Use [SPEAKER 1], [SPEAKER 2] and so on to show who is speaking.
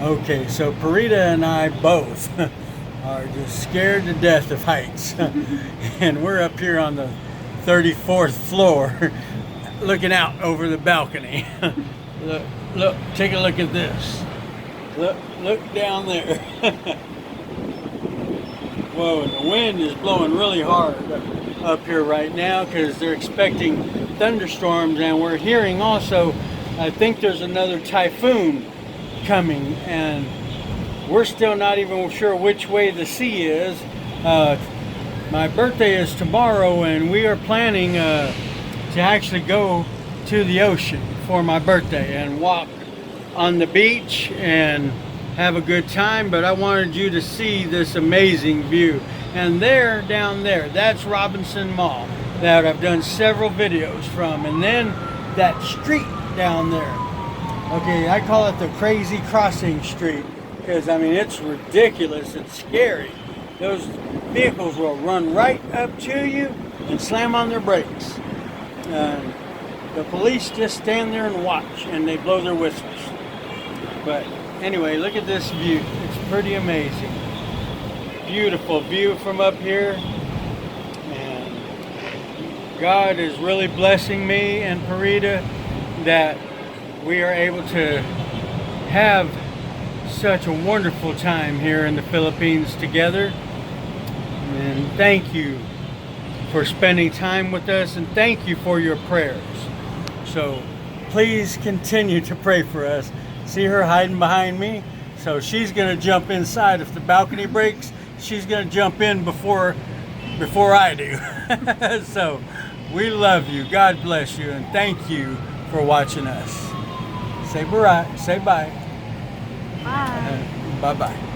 [SPEAKER 1] Okay, so Parita and I both are just scared to death of heights. And we're up here on the 34th floor looking out over the balcony. Look, look, take a look at this. Look down there. Whoa, and the wind is blowing really hard up here right now because they're expecting thunderstorms, and we're hearing also, I think there's another typhoon coming, and we're still not even sure which way the sea is. My birthday is tomorrow, and we are planning to actually go to the ocean for my birthday and walk on the beach and have a good time, but I wanted you to see this amazing view. And there, down there, that's Robinson Mall that I've done several videos from. And then that street down there, okay, I call it the Crazy Crossing Street because, I mean, it's ridiculous. It's scary. Those vehicles will run right up to you and slam on their brakes. The police just stand there and watch, and they blow their whistles. But anyway, look at this view. It's pretty amazing. Beautiful view from up here. And God is really blessing me and Parita that we are able to have such a wonderful time here in the Philippines together. And thank you for spending time with us, and thank you for your prayers. So please continue to pray for us. See her hiding behind me? So she's gonna jump inside. If the balcony breaks, she's gonna jump in before I do. So we love you. God bless you, and thank you for watching us. Say bye. Say bye.
[SPEAKER 2] Bye.
[SPEAKER 1] Bye-bye.